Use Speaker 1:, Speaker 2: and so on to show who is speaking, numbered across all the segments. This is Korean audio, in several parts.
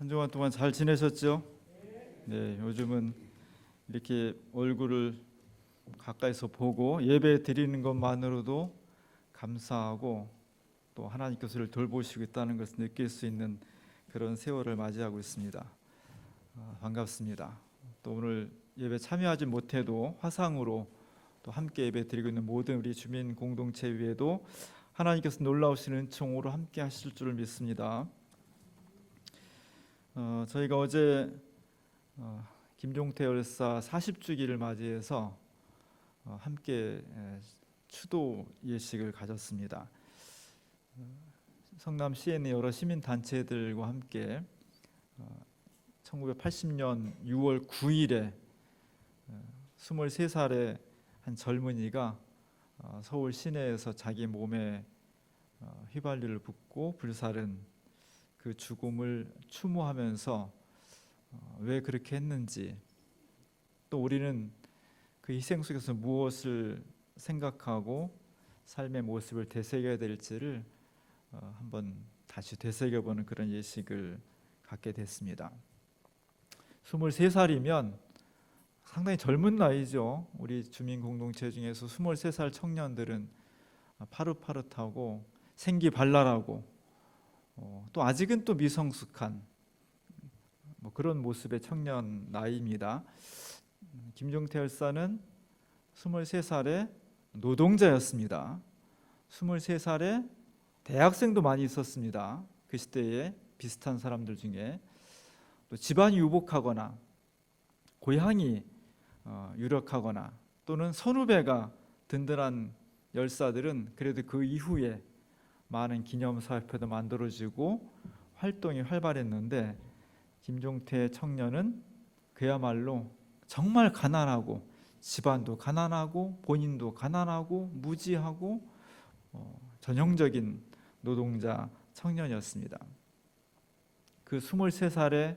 Speaker 1: 한 주간 동안 잘 지내셨죠? 네, 요즘은 이렇게 얼굴을 가까이서 보고 예배 드리는 것만으로도 감사하고 또 하나님께서 저를 돌보시고 있다는 것을 느낄 수 있는 그런 세월을 맞이하고 있습니다. 반갑습니다. 또 오늘 예배 참여하지 못해도 화상으로 또 함께 예배 드리고 있는 모든 우리 주민 공동체 위에도 하나님께서 놀라우신 은총으로 함께 하실 줄을 믿습니다. 저희가 어제 김종태 열사 40주기를 맞이해서 함께 추도 예식을 가졌습니다. 성남 시의 여러 시민단체들과 함께 1980년 6월 9일에 23살의 한 젊은이가 서울 시내에서 자기 몸에 휘발유를 붓고 불살은 그 죽음을 추모하면서 왜 그렇게 했는지, 또 우리는 그 희생 속에서 무엇을 생각하고 삶의 모습을 되새겨야 될지를 한번 다시 되새겨보는 그런 예식을 갖게 됐습니다. 23살이면 상당히 젊은 나이죠. 우리 주민 공동체 중에서 23살 청년들은 파릇파릇하고 생기발랄하고 또 아직은 또 미성숙한 그런 모습의 청년 나이입니다. 김종태 열사는 23살의 노동자였습니다. 23살에 대학생도 많이 있었습니다. 그 시대에 비슷한 사람들 중에. 또 집안이 유복하거나 고향이 유력하거나 또는 선후배가 든든한 열사들은 그래도 그 이후에 많은 기념사업회도 만들어지고 활동이 활발했는데, 김종태 청년은 그야말로 정말 가난하고 집안도 가난하고 본인도 가난하고 무지하고 전형적인 노동자 청년이었습니다. 그 23살의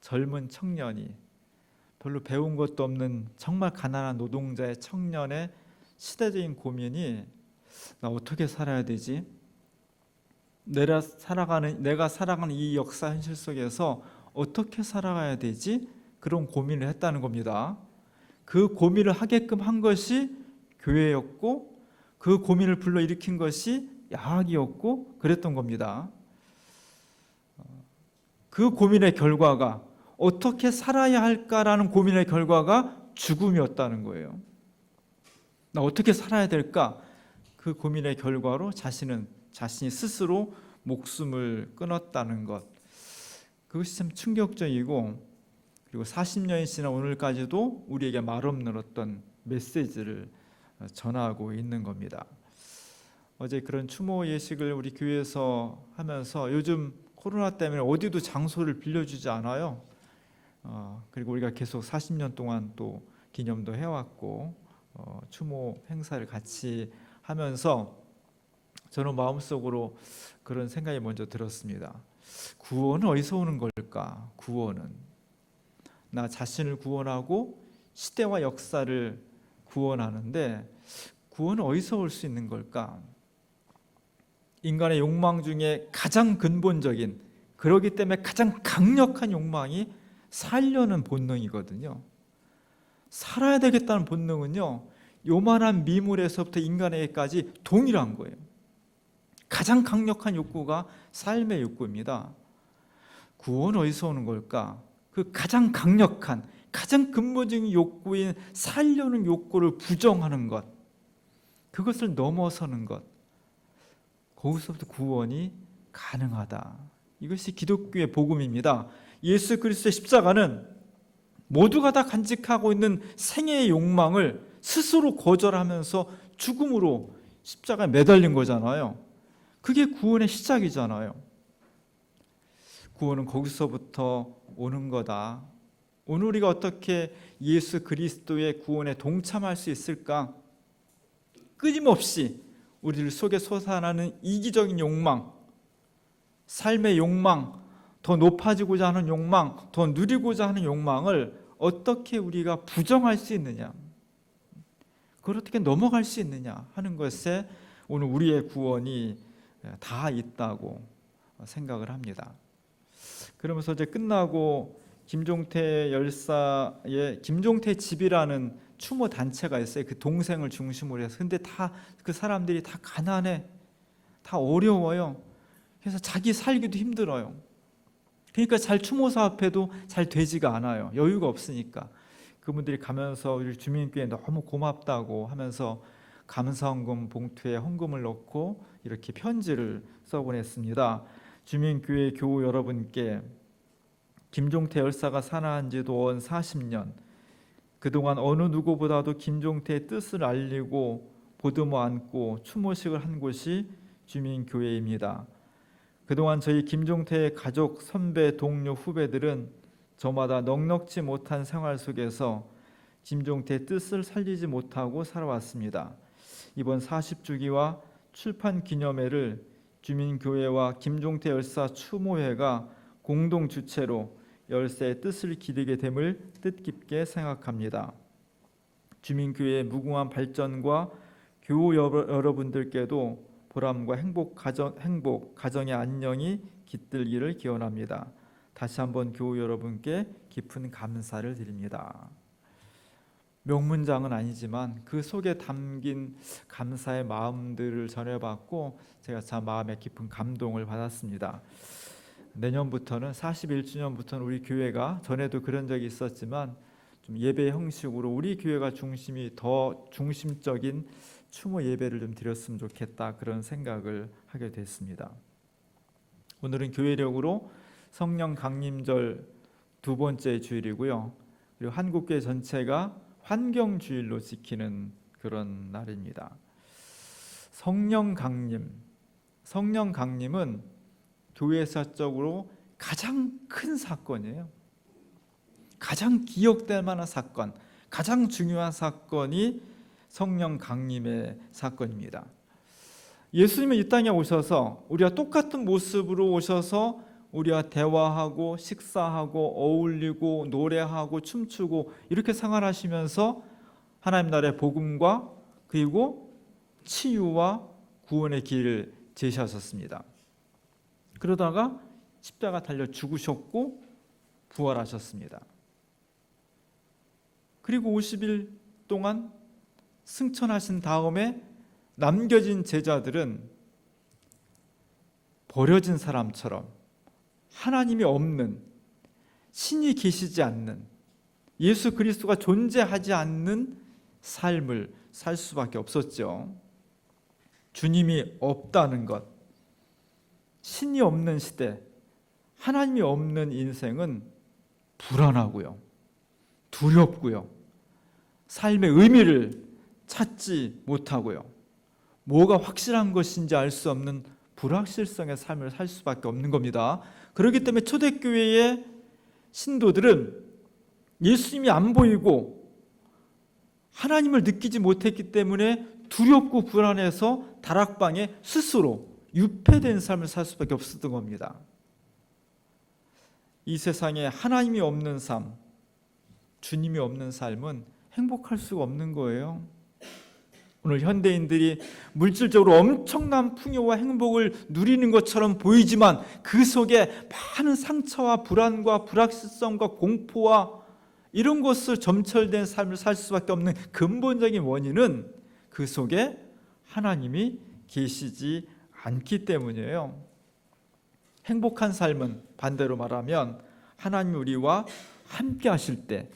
Speaker 1: 젊은 청년이 별로 배운 것도 없는 정말 가난한 노동자의 청년의 시대적인 고민이, 나 어떻게 살아야 되지? 내가 살아가는 이 역사 현실 속에서 어떻게 살아가야 되지? 그런 고민을 했다는 겁니다. 그 고민을 하게끔 한 것이 교회였고, 그 고민을 불러일으킨 것이 야학이었고 그랬던 겁니다. 그 고민의 결과가, 어떻게 살아야 할까라는 고민의 결과가 죽음이었다는 거예요. 나 어떻게 살아야 될까? 그 고민의 결과로 자신이 스스로 목숨을 끊었다는 것, 그것이 참 충격적이고, 그리고 40년이 지난 오늘까지도 우리에게 말없는 어떤 메시지를 전하고 있는 겁니다. 어제 그런 추모 예식을 우리 교회에서 하면서, 요즘 코로나 때문에 어디도 장소를 빌려주지 않아요. 그리고 우리가 계속 40년 동안 또 기념도 해왔고 추모 행사를 같이 하면서 저는 마음속으로 그런 생각이 먼저 들었습니다. 구원은 어디서 오는 걸까? 구원은 나 자신을 구원하고 시대와 역사를 구원하는데, 구원은 어디서 올 수 있는 걸까? 인간의 욕망 중에 가장 근본적인, 그러기 때문에 가장 강력한 욕망이 살려는 본능이거든요. 살아야 되겠다는 본능은요, 요만한 미물에서부터 인간에게까지 동일한 거예요. 가장 강력한 욕구가 삶의 욕구입니다. 구원은 어디서 오는 걸까? 그 가장 강력한, 가장 근본적인 욕구인 살려는 욕구를 부정하는 것, 그것을 넘어서는 것, 거기서부터 구원이 가능하다. 이것이 기독교의 복음입니다. 예수 그리스도의 십자가는 모두가 다 간직하고 있는 생애의 욕망을 스스로 거절하면서 죽음으로 십자가에 매달린 거잖아요. 그게 구원의 시작이잖아요. 구원은 거기서부터 오는 거다. 오늘 우리가 어떻게 예수 그리스도의 구원에 동참할 수 있을까? 끊임없이 우리들 속에 솟아나는 이기적인 욕망, 삶의 욕망, 더 높아지고자 하는 욕망, 더 누리고자 하는 욕망을 어떻게 우리가 부정할 수 있느냐, 그걸 어떻게 넘어갈 수 있느냐 하는 것에 오늘 우리의 구원이 다 있다고 생각을 합니다. 그러면서 이제 끝나고 김종태 열사의 김종태 집이라는 추모 단체가 있어요. 그 동생을 중심으로 해서. 근데 다 그 사람들이 다 가난해, 다 어려워요. 그래서 자기 살기도 힘들어요. 그러니까 잘 추모 사업해도 잘 되지가 않아요. 여유가 없으니까. 그분들이 가면서 우리 주민교회 너무 고맙다고 하면서 감사헌금 봉투에 헌금을 넣고 이렇게 편지를 써보냈습니다. 주민교회 교우 여러분께 김종태 열사가 산하한 지도 언 40년, 그동안 어느 누구보다도 김종태의 뜻을 알리고 보듬어 안고 추모식을 한 곳이 주민교회입니다. 그동안 저희 김종태의 가족, 선배, 동료, 후배들은 저마다 넉넉지 못한 생활 속에서 김종태의 뜻을 살리지 못하고 살아왔습니다. 이번 40주기와 출판 기념회를 주민교회와 김종태 열사 추모회가 공동 주체로 열사의 뜻을 기리게 됨을 뜻깊게 생각합니다. 주민교회의 무궁한 발전과 교우 여러분들께도 보람과 행복, 가정의 안녕이 깃들기를 기원합니다. 다시 한번 교우 여러분께 깊은 감사를 드립니다. 명문장은 아니지만 그 속에 담긴 감사의 마음들을 전해봤고 제가 참 마음에 깊은 감동을 받았습니다. 내년부터는 41주년부터는 우리 교회가 전에도 그런 적이 있었지만 좀 예배 형식으로 우리 교회가 중심이 더 중심적인 추모 예배를 좀 드렸으면 좋겠다, 그런 생각을 하게 됐습니다. 오늘은 교회력으로 성령 강림절 두 번째 주일이고요. 그리고 한국교회 전체가 환경주일로 지키는 그런 날입니다. 성령 강림은 교회사적으로 가장 큰 사건이에요. 가장 기억될 만한 사건, 가장 중요한 사건이 성령 강림의 사건입니다. 예수님은 이 땅에 오셔서 우리와 똑같은 모습으로 오셔서 우리와 대화하고 식사하고 어울리고 노래하고 춤추고 이렇게 생활하시면서 하나님 나라의 복음과 그리고 치유와 구원의 길을 제시하셨습니다. 그러다가 십자가 달려 죽으셨고 부활하셨습니다. 그리고 50일 동안 승천하신 다음에 남겨진 제자들은 버려진 사람처럼 하나님이 없는, 신이 계시지 않는, 예수 그리스도가 존재하지 않는 삶을 살 수밖에 없었죠. 주님이 없다는 것, 신이 없는 시대, 하나님이 없는 인생은 불안하고요, 두렵고요, 삶의 의미를 찾지 못하고요, 뭐가 확실한 것인지 알 수 없는 불확실성의 삶을 살 수밖에 없는 겁니다. 그렇기 때문에 초대교회의 신도들은 예수님이 안 보이고 하나님을 느끼지 못했기 때문에 두렵고 불안해서 다락방에 스스로 유폐된 삶을 살 수밖에 없었던 겁니다. 이 세상에 하나님이 없는 삶, 주님이 없는 삶은 행복할 수가 없는 거예요. 오늘 현대인들이 물질적으로 엄청난 풍요와 행복을 누리는 것처럼 보이지만 그 속에 많은 상처와 불안과 불확실성과 공포와 이런 것을 점철된 삶을 살 수밖에 없는 근본적인 원인은 그 속에 하나님이 계시지 않기 때문이에요. 행복한 삶은 반대로 말하면 하나님이 우리와 함께 하실 때,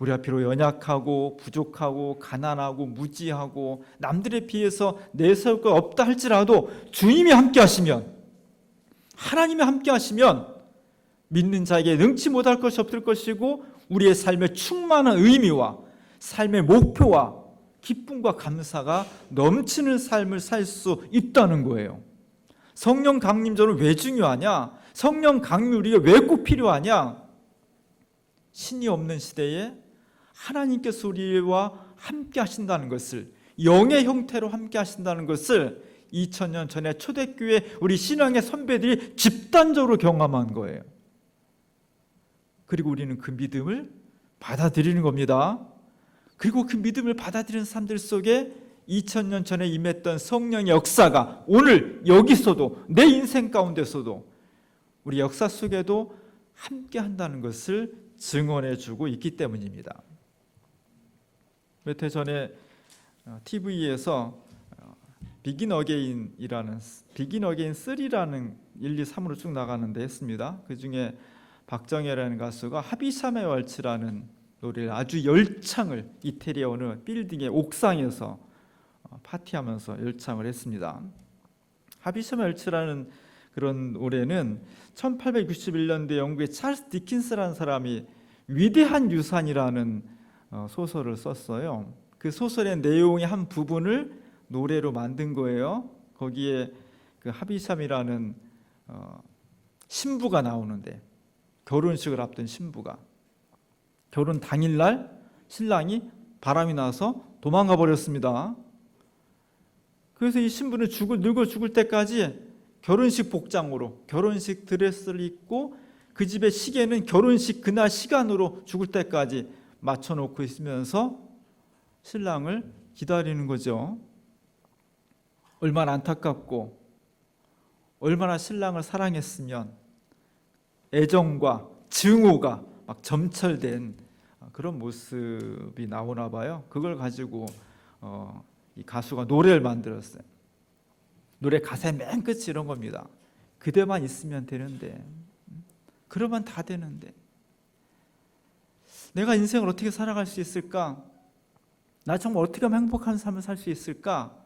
Speaker 1: 우리가 비록 연약하고 부족하고 가난하고 무지하고 남들에 비해서 내세울 것 없다 할지라도 주님이 함께 하시면, 하나님이 함께 하시면 믿는 자에게 능치 못할 것이 없을 것이고 우리의 삶에 충만한 의미와 삶의 목표와 기쁨과 감사가 넘치는 삶을 살 수 있다는 거예요. 성령 강림절은 왜 중요하냐? 성령 강림이 우리가 왜 꼭 필요하냐? 신이 없는 시대에 하나님께서 우리와 함께 하신다는 것을, 영의 형태로 함께 하신다는 것을 2000년 전에 초대교회 우리 신앙의 선배들이 집단적으로 경험한 거예요. 그리고 우리는 그 믿음을 받아들이는 겁니다. 그리고 그 믿음을 받아들이는 사람들 속에 2000년 전에 임했던 성령의 역사가 오늘 여기서도, 내 인생 가운데서도, 우리 역사 속에도 함께 한다는 것을 증언해 주고 있기 때문입니다. 몇 해 전에 TV에서 비긴 어게인이라는 비긴 어게인 3라는 1, 2, 3으로 쭉 나가는데 했습니다. 그 중에 박정혜라는 가수가 하비샴의 왈츠라는 노래를 아주 열창을 이태리의 어느 빌딩의 옥상에서 파티하면서 열창을 했습니다. 하비샴의 왈츠라는 그런 노래는 1861년도에 영국의 찰스 디킨스라는 사람이 위대한 유산이라는 소설을 썼어요. 그 소설의 내용의 한 부분을 노래로 만든 거예요. 거기에 그 하비샴이라는 신부가 나오는데, 결혼식을 앞둔 신부가 결혼 당일날 신랑이 바람이 나서 도망가 버렸습니다. 그래서 이 신부는 늙어 죽을 때까지 결혼식 복장으로 결혼식 드레스를 입고 그 집의 시계는 결혼식 그날 시간으로 죽을 때까지 맞춰놓고 있으면서 신랑을 기다리는 거죠. 얼마나 안타깝고 얼마나 신랑을 사랑했으면 애정과 증오가 막 점철된 그런 모습이 나오나 봐요. 그걸 가지고 이 가수가 노래를 만들었어요. 노래 가사의 맨 끝이 이런 겁니다. 그대만 있으면 되는데, 그러면 다 되는데 내가 인생을 어떻게 살아갈 수 있을까? 나 정말 어떻게 하면 행복한 삶을 살 수 있을까?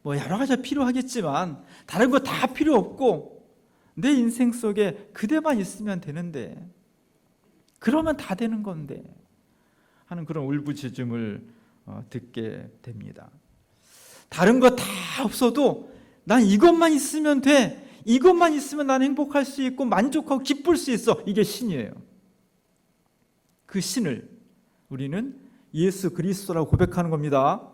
Speaker 1: 뭐 여러 가지가 필요하겠지만 다른 거 다 필요 없고 내 인생 속에 그대만 있으면 되는데, 그러면 다 되는 건데 하는 그런 울부짖음을 듣게 됩니다. 다른 거 다 없어도 난 이것만 있으면 돼. 이것만 있으면 난 행복할 수 있고 만족하고 기쁠 수 있어. 이게 신이에요. 그 신을 우리는 예수 그리스도라고 고백하는 겁니다.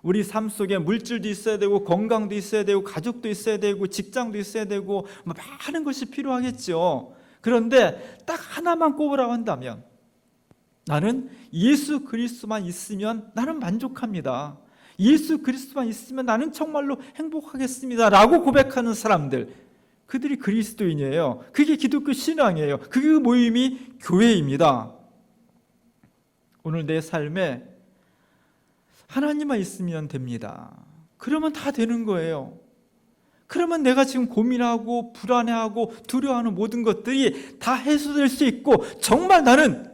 Speaker 1: 우리 삶 속에 물질도 있어야 되고 건강도 있어야 되고 가족도 있어야 되고 직장도 있어야 되고 많은 것이 필요하겠죠. 그런데 딱 하나만 꼽으라고 한다면 나는 예수 그리스도만 있으면 나는 만족합니다. 예수 그리스도만 있으면 나는 정말로 행복하겠습니다 라고 고백하는 사람들, 그들이 그리스도인이에요. 그게 기독교 신앙이에요. 그게 그 모임이 교회입니다. 오늘 내 삶에 하나님만 있으면 됩니다. 그러면 다 되는 거예요. 그러면 내가 지금 고민하고 불안해하고 두려워하는 모든 것들이 다 해소될 수 있고 정말 나는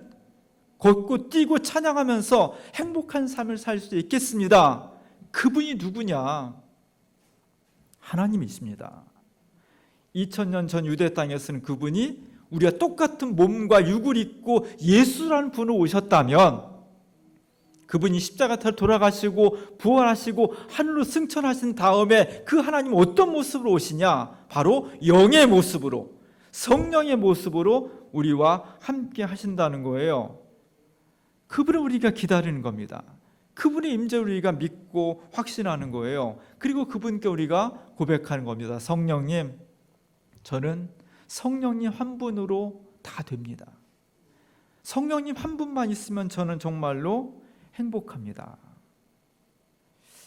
Speaker 1: 걷고 뛰고 찬양하면서 행복한 삶을 살 수 있겠습니다. 그분이 누구냐? 하나님이십니다. 2000년 전 유대 땅에서는 그분이 우리가 똑같은 몸과 육을 입고 예수라는 분으로 오셨다면, 그분이 십자가를 돌아가시고 부활하시고 하늘로 승천하신 다음에 그 하나님은 어떤 모습으로 오시냐? 바로 영의 모습으로, 성령의 모습으로 우리와 함께 하신다는 거예요. 그분을 우리가 기다리는 겁니다. 그분의 임재를 우리가 믿고 확신하는 거예요. 그리고 그분께 우리가 고백하는 겁니다. 성령님, 저는 성령님 한 분으로 다 됩니다. 성령님 한 분만 있으면 저는 정말로 행복합니다.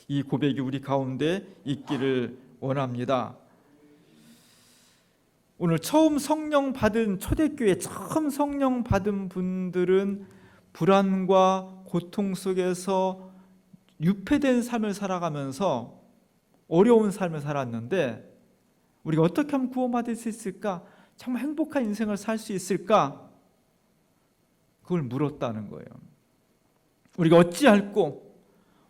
Speaker 1: 이 고백이 우리 가운데 있기를 원합니다. 오늘 처음 성령 받은, 초대교회 처음 성령 받은 분들은 불안과 고통 속에서 유폐된 삶을 살아가면서 어려운 삶을 살았는데, 우리가 어떻게 하면 구원받을 수 있을까? 정말 행복한 인생을 살 수 있을까? 그걸 물었다는 거예요. 우리가 어찌할꼬,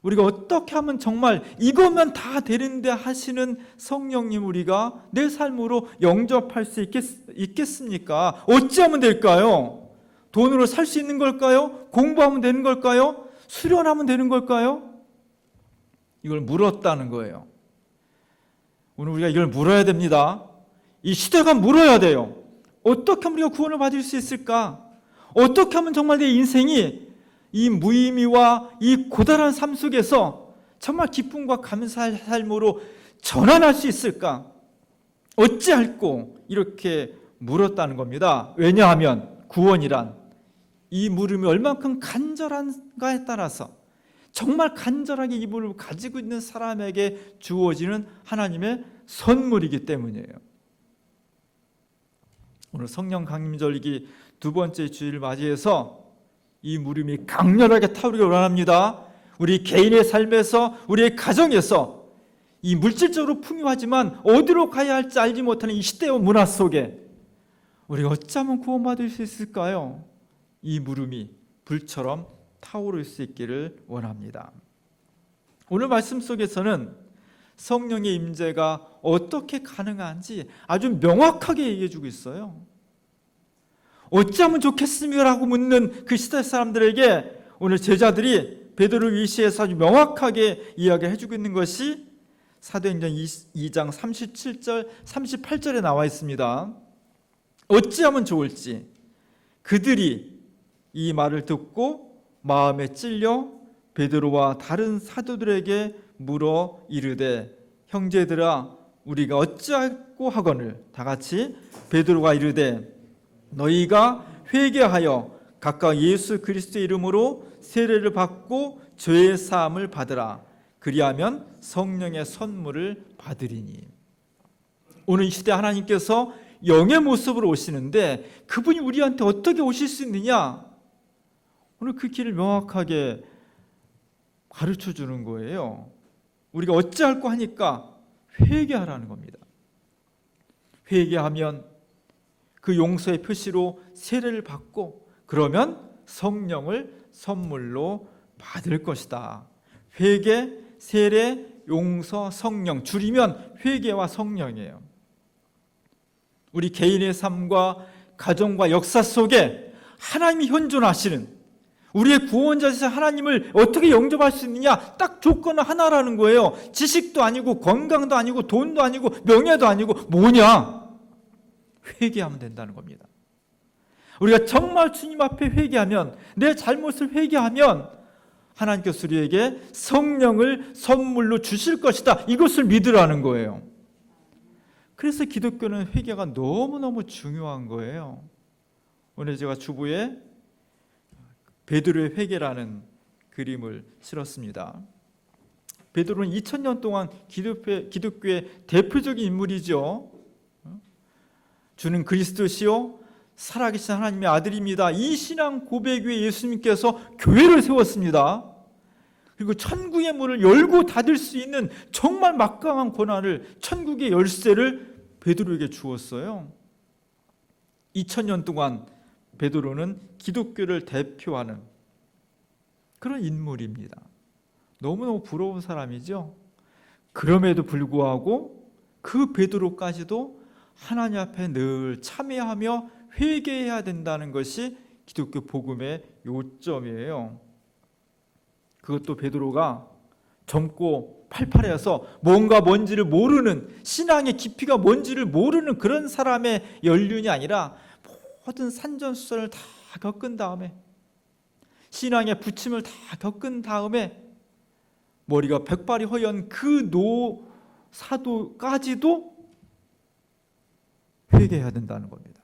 Speaker 1: 우리가 어떻게 하면 정말 이거면 다 되는데 하시는 성령님 우리가 내 삶으로 영접할 수 있겠습니까? 어찌하면 될까요? 돈으로 살 수 있는 걸까요? 공부하면 되는 걸까요? 수련하면 되는 걸까요? 이걸 물었다는 거예요. 오늘 우리가 이걸 물어야 됩니다. 이 시대가 물어야 돼요. 어떻게 하면 우리가 구원을 받을 수 있을까? 어떻게 하면 정말 내 인생이 이 무의미와 이 고달한 삶 속에서 정말 기쁨과 감사의 삶으로 전환할 수 있을까? 어찌할꼬 이렇게 물었다는 겁니다. 왜냐하면 구원이란 이 물음이 얼만큼 간절한가에 따라서 정말 간절하게 이 물음을 가지고 있는 사람에게 주어지는 하나님의 선물이기 때문이에요. 오늘 성령 강림절기 두 번째 주일을 맞이해서 이 물음이 강렬하게 타오르기 원합니다. 우리 개인의 삶에서, 우리의 가정에서 이 물질적으로 풍요하지만 어디로 가야 할지 알지 못하는 이 시대와 문화 속에 우리가 어찌하면 구원받을 수 있을까요? 이 물음이 불처럼 타오를 수 있기를 원합니다. 오늘 말씀 속에서는 성령의 임재가 어떻게 가능한지 아주 명확하게 얘기해 주고 있어요. 어찌하면 좋겠습니까? 라고 묻는 그 시대 사람들에게 오늘 제자들이 베드로를 위시해서 아주 명확하게 이야기해 주고 있는 것이 사도행전 2장 37절 38절에 나와 있습니다. 어찌하면 좋을지 그들이 이 말을 듣고 마음에 찔려 베드로와 다른 사도들에게 물어 이르되 형제들아 우리가 어찌하고 하거늘. 다 같이 베드로가 이르되 너희가 회개하여 각각 예수 그리스도의 이름으로 세례를 받고 죄의 사함을 받으라. 그리하면 성령의 선물을 받으리니. 오늘 이 시대 하나님께서 영의 모습으로 오시는데 그분이 우리한테 어떻게 오실 수 있느냐? 오늘 그 길을 명확하게 가르쳐 주는 거예요. 우리가 어찌할꼬 하니까 회개하라는 겁니다. 회개하면 그 용서의 표시로 세례를 받고 그러면 성령을 선물로 받을 것이다. 회개, 세례, 용서, 성령, 줄이면 회개와 성령이에요. 우리 개인의 삶과 가정과 역사 속에 하나님이 현존하시는, 우리의 구원자이신 하나님을 어떻게 영접할 수 있느냐? 딱 조건은 하나라는 거예요. 지식도 아니고 건강도 아니고 돈도 아니고 명예도 아니고 뭐냐? 회개하면 된다는 겁니다. 우리가 정말 주님 앞에 회개하면, 내 잘못을 회개하면 하나님께서 우리에게 성령을 선물로 주실 것이다. 이것을 믿으라는 거예요. 그래서 기독교는 회개가 너무너무 중요한 거예요. 오늘 제가 주보에 베드로의 회개라는 그림을 실었습니다. 베드로는 2000년 동안 기독교의 대표적인 인물이죠. 주는 그리스도시요 살아계신 하나님의 아들입니다. 이 신앙 고백 위에 예수님께서 교회를 세웠습니다. 그리고 천국의 문을 열고 닫을 수 있는 정말 막강한 권한을, 천국의 열쇠를 베드로에게 주었어요. 2000년 동안 베드로는 기독교를 대표하는 그런 인물입니다. 너무너무 부러운 사람이죠. 그럼에도 불구하고 그 베드로까지도 하나님 앞에 늘 참여하며 회개해야 된다는 것이 기독교 복음의 요점이에요. 그것도 베드로가 젊고 팔팔해서 뭔지를 모르는, 신앙의 깊이가 뭔지를 모르는 그런 사람의 연륜이 아니라 모든 산전수전을 다 겪은 다음에, 신앙의 부침을 다 겪은 다음에 머리가 백발이 허연 그 사도까지도 회개해야 된다는 겁니다.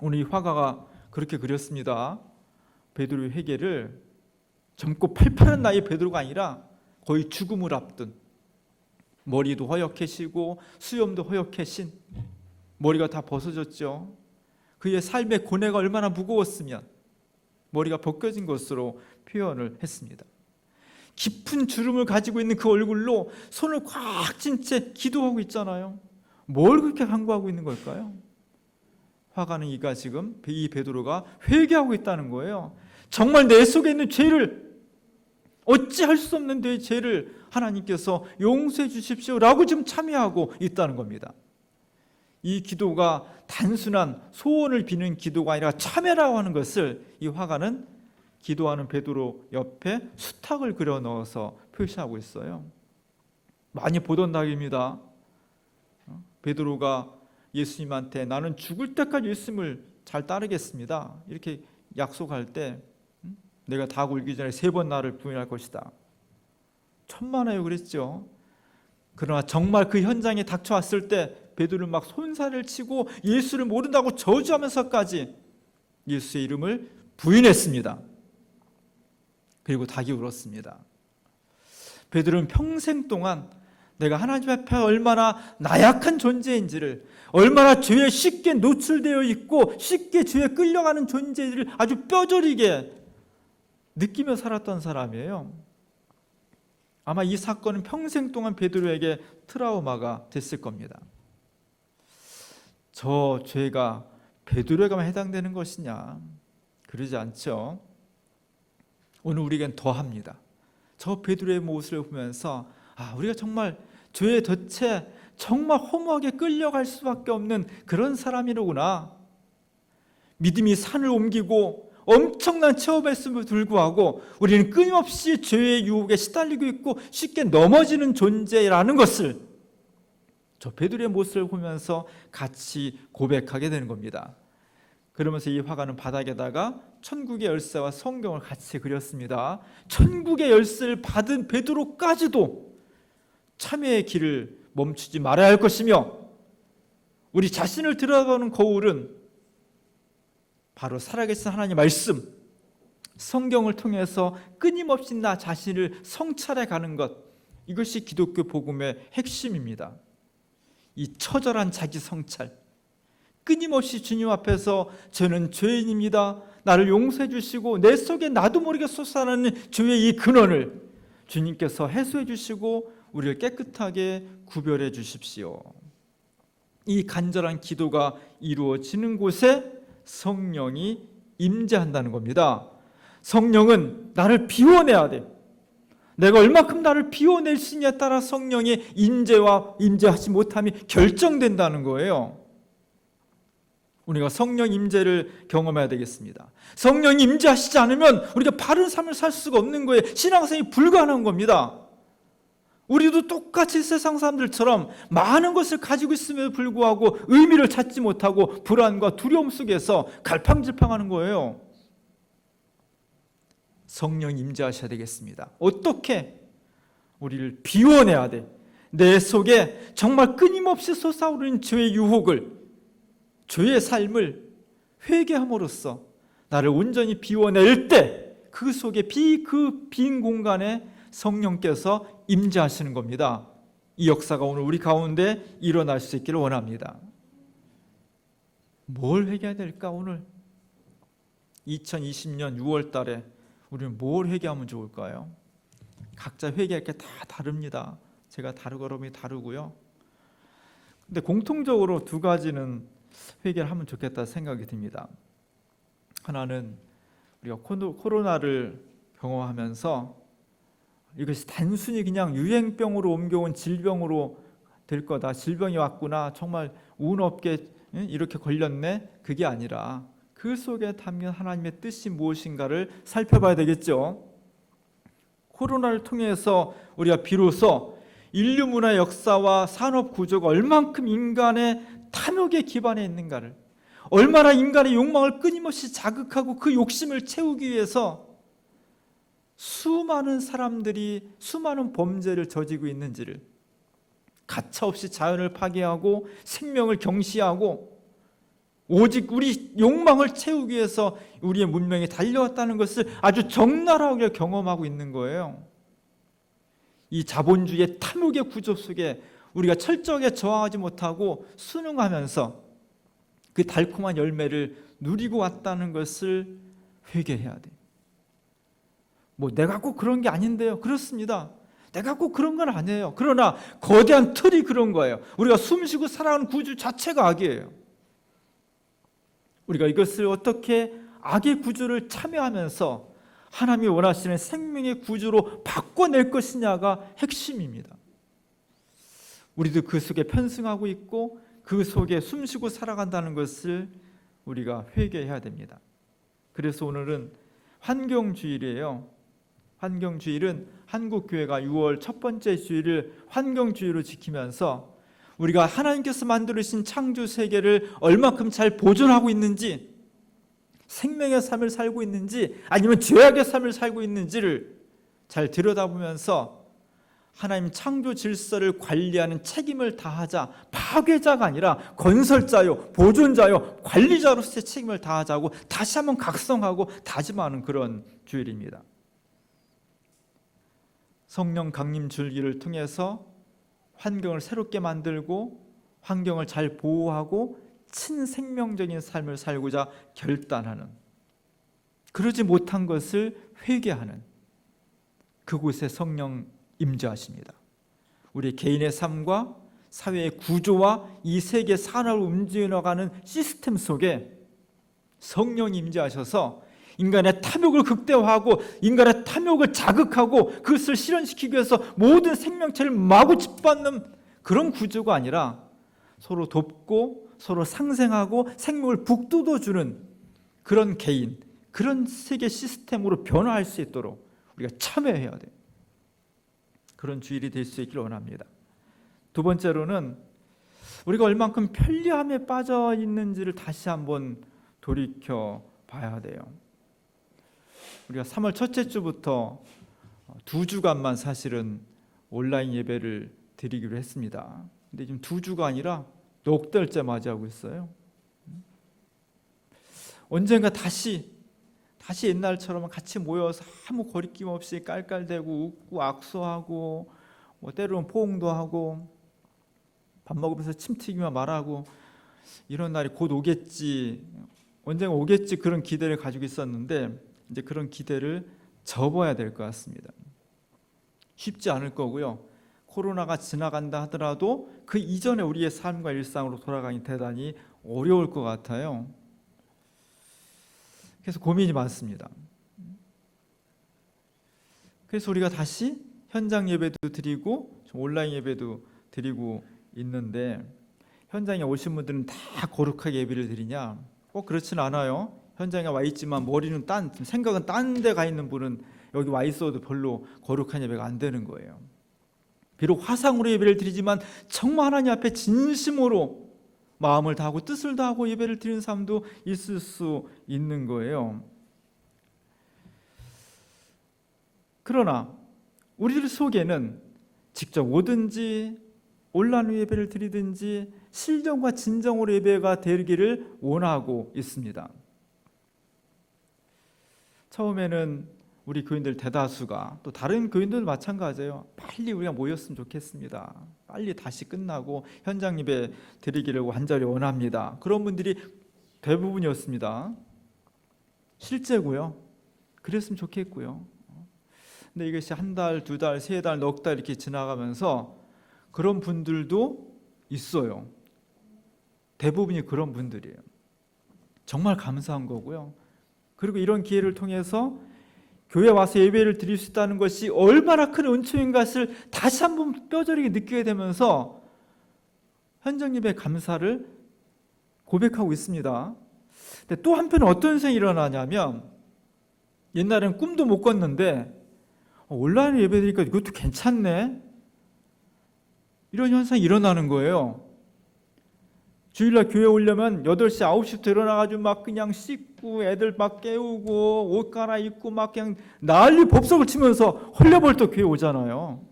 Speaker 1: 오늘 이 화가가 그렇게 그렸습니다. 베드로의 회개를 젊고 팔팔한 나이의 베드로가 아니라 거의 죽음을 앞둔, 머리도 허옇게 시고 수염도 허옇게 신, 머리가 다 벗어졌죠. 그의 삶의 고뇌가 얼마나 무거웠으면 머리가 벗겨진 것으로 표현을 했습니다. 깊은 주름을 가지고 있는 그 얼굴로 손을 꽉 쥔 채 기도하고 있잖아요. 뭘 그렇게 간구하고 있는 걸까요? 화가는 이가 지금 이 베드로가 회개하고 있다는 거예요. 정말 내 속에 있는 죄를, 어찌할 수 없는 내 죄를 하나님께서 용서해 주십시오라고 지금 참여하고 있다는 겁니다. 이 기도가 단순한 소원을 비는 기도가 아니라 참회라고 하는 것을 이 화가는 기도하는 베드로 옆에 수탉을 그려 넣어서 표시하고 있어요. 많이 보던 낙입니다. 베드로가 예수님한테 나는 죽을 때까지 예수님을 잘 따르겠습니다, 이렇게 약속할 때 내가 다 굴기 전에 3번 나를 부인할 것이다. 천만에요 그랬죠. 그러나 정말 그 현장에 닥쳐왔을 때 베드로는 막 손살을 치고 예수를 모른다고 저주하면서까지 예수의 이름을 부인했습니다. 그리고 닭이 울었습니다. 베드로는 평생 동안 내가 하나님 앞에 얼마나 나약한 존재인지를, 얼마나 죄에 쉽게 노출되어 있고 쉽게 죄에 끌려가는 존재를 아주 뼈저리게 느끼며 살았던 사람이에요. 아마 이 사건은 평생 동안 베드로에게 트라우마가 됐을 겁니다. 저 죄가 베드로에게만 해당되는 것이냐? 그러지 않죠. 오늘 우리에겐 더합니다. 저 베드로의 모습을 보면서 우리가 정말 죄의 덫에 정말 허무하게 끌려갈 수밖에 없는 그런 사람이로구나. 믿음이 산을 옮기고 엄청난 체험했음에도 불구하고 우리는 끊임없이 죄의 유혹에 시달리고 있고 쉽게 넘어지는 존재라는 것을 저 베드로의 모습을 보면서 같이 고백하게 되는 겁니다. 그러면서 이 화가는 바닥에다가 천국의 열쇠와 성경을 같이 그렸습니다. 천국의 열쇠를 받은 베드로까지도 참회의 길을 멈추지 말아야 할 것이며, 우리 자신을 들여다보는 거울은 바로 살아계신 하나님의 말씀, 성경을 통해서 끊임없이 나 자신을 성찰해 가는 것, 이것이 기독교 복음의 핵심입니다. 이 처절한 자기 성찰, 끊임없이 주님 앞에서 저는 죄인입니다, 나를 용서해 주시고 내 속에 나도 모르게 솟아나는 죄의 이 근원을 주님께서 해소해 주시고 우리를 깨끗하게 구별해 주십시오. 이 간절한 기도가 이루어지는 곳에 성령이 임재한다는 겁니다. 성령은 나를 비워내야 돼. 내가 얼마큼 나를 비워낼 수 있냐에 따라 성령의 임재와 임재하지 못함이 결정된다는 거예요. 우리가 성령 임재를 경험해야 되겠습니다. 성령이 임재하시지 않으면 우리가 바른 삶을 살 수가 없는 거예요. 신앙생활이 불가능한 겁니다. 우리도 똑같이 세상 사람들처럼 많은 것을 가지고 있음에도 불구하고 의미를 찾지 못하고 불안과 두려움 속에서 갈팡질팡하는 거예요. 성령 임재하셔야 되겠습니다. 어떻게? 우리를 비워내야 돼. 내 속에 정말 끊임없이 솟아오르는 죄의 유혹을, 죄의 삶을 회개함으로써 나를 온전히 비워낼 때 그 속에 그 빈 공간에 성령께서 임재하시는 겁니다. 이 역사가 오늘 우리 가운데 일어날 수 있기를 원합니다. 뭘 회개해야 될까? 오늘 2020년 6월 달에 우리는 뭘 회개하면 좋을까요? 각자 회개할 게 다 다릅니다. 제가 다르고 여러분이 다르고요. 근데 공통적으로 두 가지는 회개를 하면 좋겠다 생각이 듭니다. 하나는 우리가 코로나를 경험하면서 이것이 단순히 그냥 유행병으로 옮겨온 질병으로 될 거다, 질병이 왔구나, 정말 운 없게 이렇게 걸렸네, 그게 아니라 그 속에 담긴 하나님의 뜻이 무엇인가를 살펴봐야 되겠죠. 코로나를 통해서 우리가 비로소 인류 문화의 역사와 산업 구조가 얼만큼 인간의 탐욕에 기반해 있는가를, 얼마나 인간의 욕망을 끊임없이 자극하고 그 욕심을 채우기 위해서 수많은 사람들이 수많은 범죄를 저지르고 있는지를, 가차없이 자연을 파괴하고 생명을 경시하고 오직 우리 욕망을 채우기 위해서 우리의 문명이 달려왔다는 것을 아주 적나라하게 경험하고 있는 거예요. 이 자본주의의 탐욕의 구조 속에 우리가 철저하게 저항하지 못하고 순응하면서 그 달콤한 열매를 누리고 왔다는 것을 회개해야 돼. 내가 꼭 그런 게 아닌데요. 그렇습니다. 내가 꼭 그런 건 아니에요. 그러나 거대한 틀이 그런 거예요. 우리가 숨쉬고 살아가는 구조 자체가 악이에요. 우리가 이것을 어떻게 악의 구조를 참여하면서 하나님이 원하시는 생명의 구조로 바꿔낼 것이냐가 핵심입니다. 우리도 그 속에 편승하고 있고 그 속에 숨쉬고 살아간다는 것을 우리가 회개해야 됩니다. 그래서 오늘은 환경주일이에요. 환경주일은 한국교회가 6월 첫 번째 주일을 환경주의로 지키면서 우리가 하나님께서 만들으신 창조 세계를 얼마큼 잘 보존하고 있는지, 생명의 삶을 살고 있는지 아니면 죄악의 삶을 살고 있는지를 잘 들여다보면서 하나님 창조 질서를 관리하는 책임을 다하자, 파괴자가 아니라 건설자요, 보존자요, 관리자로서의 책임을 다하자고 다시 한번 각성하고 다짐하는 그런 주일입니다. 성령 강림 줄기를 통해서 환경을 새롭게 만들고 환경을 잘 보호하고 친생명적인 삶을 살고자 결단하는, 그러지 못한 것을 회개하는, 그곳에 성령 임재하십니다. 우리 개인의 삶과 사회의 구조와 이 세계 산업을 움직여가는 시스템 속에 성령이 임재하셔서 인간의 탐욕을 극대화하고 인간의 탐욕을 자극하고 그것을 실현시키기 위해서 모든 생명체를 마구 짓밟는 그런 구조가 아니라 서로 돕고 서로 상생하고 생명을 북돋워주는 그런 개인, 그런 세계 시스템으로 변화할 수 있도록 우리가 참여해야 돼요. 그런 주일이 될 수 있기를 원합니다. 두 번째로는 우리가 얼만큼 편리함에 빠져 있는지를 다시 한번 돌이켜 봐야 돼요. 우리가 3월 첫째 주부터 2주간만 사실은 온라인 예배를 드리기로 했습니다. 근데 지금 2주가 아니라 넉 달째 맞이하고 있어요. 언젠가 다시 옛날처럼 같이 모여서 아무 거리낌 없이 깔깔대고 웃고 악수하고 때로는 포옹도 하고 밥 먹으면서 침튀기며 말하고 이런 날이 곧 오겠지, 언젠가 오겠지, 그런 기대를 가지고 있었는데 이제 그런 기대를 접어야 될 것 같습니다. 쉽지 않을 거고요. 코로나가 지나간다 하더라도 그 이전에 우리의 삶과 일상으로 돌아가기 대단히 어려울 것 같아요. 그래서 고민이 많습니다. 그래서 우리가 다시 현장 예배도 드리고 온라인 예배도 드리고 있는데, 현장에 오신 분들은 다 거룩하게 예배를 드리냐? 꼭 그렇지는 않아요. 현장에 와 있지만 머리는 생각은 딴 데 가 있는 분은 여기 와 있어도 별로 거룩한 예배가 안 되는 거예요. 비록 화상으로 예배를 드리지만 정말 하나님 앞에 진심으로 마음을 다하고 뜻을 다하고 예배를 드리는 사람도 있을 수 있는 거예요. 그러나 우리들 속에는 직접 오든지 온라인 예배를 드리든지 실정과 진정으로 예배가 되기를 원하고 있습니다. 처음에는 우리 교인들 대다수가, 또 다른 교인들도 마찬가지예요. 빨리 우리가 모였으면 좋겠습니다. 빨리 다시 끝나고 현장 예배 드리기를 간절히 원합니다. 그런 분들이 대부분이었습니다. 실제고요. 그랬으면 좋겠고요. 근데 이것이 한 달, 두 달, 세 달, 넉 달 이렇게 지나가면서 그런 분들도 있어요. 대부분이 그런 분들이에요. 정말 감사한 거고요. 그리고 이런 기회를 통해서 교회 와서 예배를 드릴 수 있다는 것이 얼마나 큰 은총인 것을 다시 한번 뼈저리게 느끼게 되면서 현장 예배 감사를 고백하고 있습니다. 근데 또 한편 어떤 현상이 일어나냐면, 옛날에는 꿈도 못 꿨는데 온라인 예배 드리니까 이것도 괜찮네, 이런 현상이 일어나는 거예요. 주일날 교회 오려면 8시, 9시부터 일어나가지고 막 그냥 씻고 애들 막 깨우고 옷 갈아입고 막 그냥 난리 법석을 치면서 헐레벌떡 교회 오잖아요.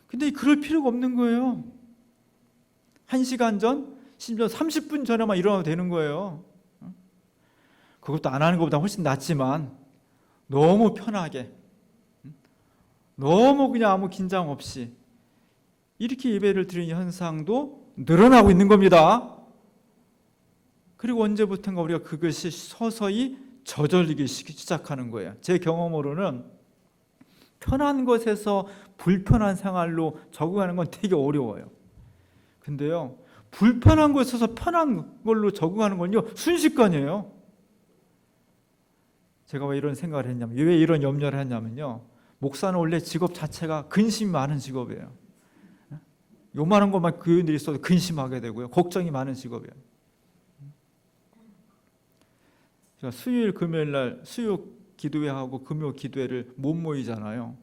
Speaker 1: 근데 그럴 필요가 없는 거예요. 1시간 전, 심지어 30분 전에만 일어나도 되는 거예요. 그것도 안 하는 것보다 훨씬 낫지만 너무 편하게, 너무 그냥 아무 긴장 없이 이렇게 예배를 드리는 현상도 늘어나고 있는 겁니다. 그리고 언제부턴가 우리가 그것이 서서히 저절리기 시작하는 거예요. 제 경험으로는 편한 것에서 불편한 생활로 적응하는 건 되게 어려워요. 근데요, 불편한 곳에서 편한 걸로 적응하는 건요, 순식간이에요. 제가 왜 이런 생각을 했냐면, 왜 이런 염려를 했냐면요, 목사는 원래 직업 자체가 근심이 많은 직업이에요. 요만한 것만 교인들이 있어도 근심하게 되고요, 걱정이 많은 직업이에요. 제가 수요일, 금요일 날 수요 기도회하고 금요 기도회를 못 모이잖아요.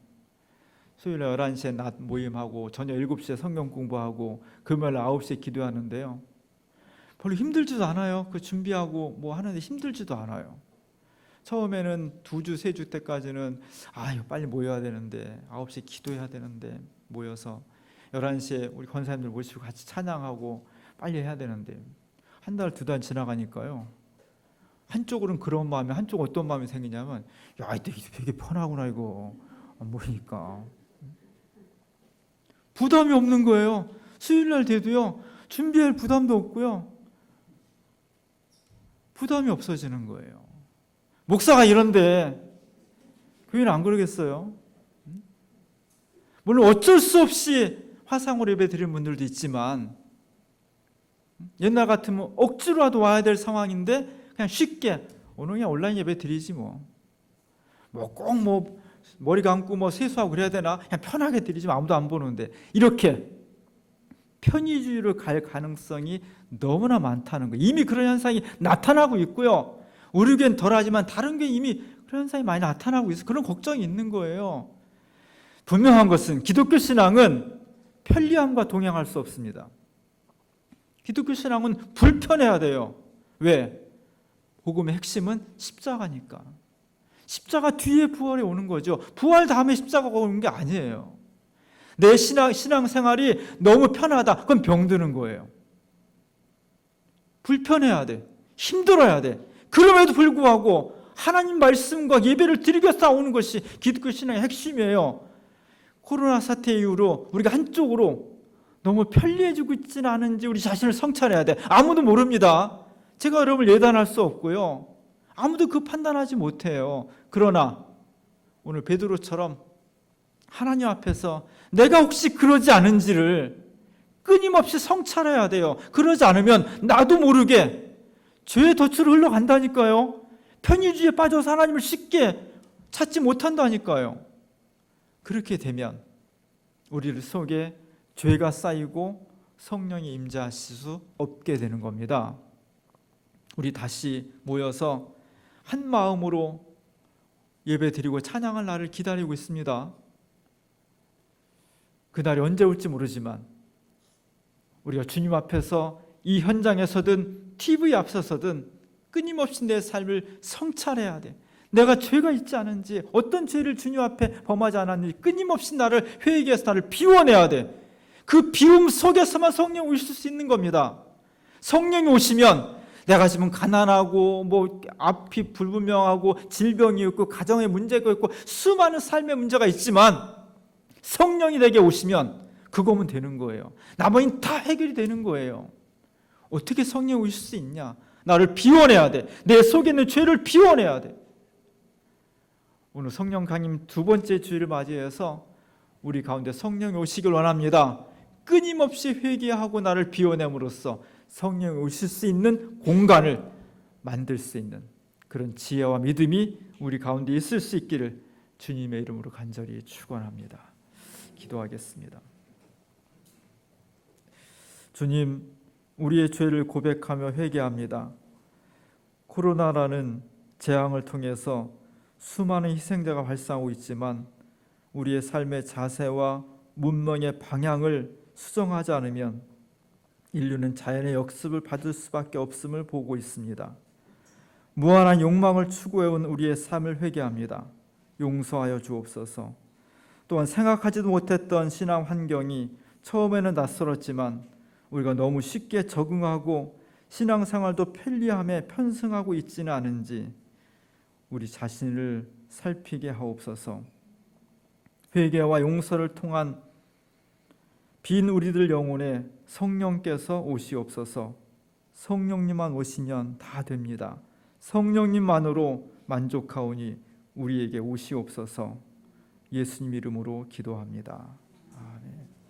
Speaker 1: 수요일 11시에 낮 모임하고 저녁 7시에 성경 공부하고 금요일 9시에 기도하는데요, 별로 힘들지도 않아요. 그 준비하고 뭐 하는데 힘들지도 않아요. 처음에는 2주, 3주 때까지는 이거 빨리 모여야 되는데, 9시에 기도해야 되는데, 모여서 11시에 우리 권사님들 모시고 같이 찬양하고 빨리 해야 되는데, 한 달, 2달 지나가니까요, 한쪽으로는 그런 마음이, 한쪽은 어떤 마음이 생기냐면, 야, 이때 되게 편하구나, 이거 안 모이니까. 부담이 없는 거예요. 수요일 날 돼도요, 준비할 부담도 없고요. 부담이 없어지는 거예요. 목사가 이런데 교회는 안 그러겠어요? 물론 어쩔 수 없이 화상으로 예배 드리는 분들도 있지만 옛날 같으면 억지로라도 와야 될 상황인데 그냥 쉽게 오늘 그냥 온라인 예배 드리지 뭐 꼭 머리 감고 세수하고 그래야 되나? 그냥 편하게 드리지 아무도 안 보는데 이렇게 편의주의로 갈 가능성이 너무나 많다는 거예요. 이미 그런 현상이 나타나고 있고요. 우리 교회는 덜하지만 다른 교회 이미 그런 현상이 많이 나타나고 있어요. 그런 걱정이 있는 거예요. 분명한 것은 기독교 신앙은 편리함과 동행할 수 없습니다. 기독교 신앙은 불편해야 돼요. 왜? 복음의 핵심은 십자가니까. 십자가 뒤에 부활이 오는 거죠. 부활 다음에 십자가가 오는 게 아니에요. 내 신앙생활이 너무 편하다. 그건 병드는 거예요. 불편해야 돼. 힘들어야 돼. 그럼에도 불구하고 하나님 말씀과 예배를 드리기 위해서 오는 것이 기독교 신앙의 핵심이에요. 코로나 사태 이후로 우리가 한쪽으로 너무 편리해지고 있지는 않은지 우리 자신을 성찰해야 돼. 아무도 모릅니다. 제가 여러분을 예단할 수 없고요. 아무도 그 판단하지 못해요. 그러나 오늘 베드로처럼 하나님 앞에서 내가 혹시 그러지 않은지를 끊임없이 성찰해야 돼요. 그러지 않으면 나도 모르게 죄의 덫으로 흘러간다니까요. 편의주의에 빠져서 하나님을 쉽게 찾지 못한다니까요. 그렇게 되면 우리 속에 죄가 쌓이고 성령이 임재하실 수 없게 되는 겁니다. 우리 다시 모여서 한 마음으로 예배드리고 찬양할 날을 기다리고 있습니다. 그날이 언제 올지 모르지만 우리가 주님 앞에서 이 현장에서든 TV 앞서서든 끊임없이 내 삶을 성찰해야 돼. 내가 죄가 있지 않은지, 어떤 죄를 주님 앞에 범하지 않았는지 끊임없이 나를 회개해서 나를 비워내야 돼. 그 비움 속에서만 성령이 오실 수 있는 겁니다. 성령이 오시면 내가 지금 가난하고 앞이 불분명하고 질병이 있고 가정에 문제가 있고 수많은 삶의 문제가 있지만 성령이 내게 오시면 그거면 되는 거예요. 나머지는 다 해결이 되는 거예요. 어떻게 성령이 오실 수 있냐? 나를 비워내야 돼. 내 속에 있는 죄를 비워내야 돼. 오늘 성령 강림 두 번째 주일을 맞이해서 우리 가운데 성령이 오시길 원합니다. 끊임없이 회개하고 나를 비워냄으로써 성령이 오실 수 있는 공간을 만들 수 있는 그런 지혜와 믿음이 우리 가운데 있을 수 있기를 주님의 이름으로 간절히 축원합니다. 기도하겠습니다. 주님, 우리의 죄를 고백하며 회개합니다. 코로나라는 재앙을 통해서 수많은 희생자가 발생하고 있지만 우리의 삶의 자세와 문명의 방향을 수정하지 않으면 인류는 자연의 역습을 받을 수밖에 없음을 보고 있습니다. 무한한 욕망을 추구해온 우리의 삶을 회개합니다. 용서하여 주옵소서. 또한 생각하지도 못했던 신앙 환경이 처음에는 낯설었지만 우리가 너무 쉽게 적응하고 신앙생활도 편리함에 편승하고 있지는 않은지 우리 자신을 살피게 하옵소서. 회개와 용서를 통한 빈 우리들 영혼에 성령께서 오시옵소서. 성령님만 오시면 다 됩니다. 성령님만으로 만족하오니 우리에게 오시옵소서. 예수님 이름으로 기도합니다.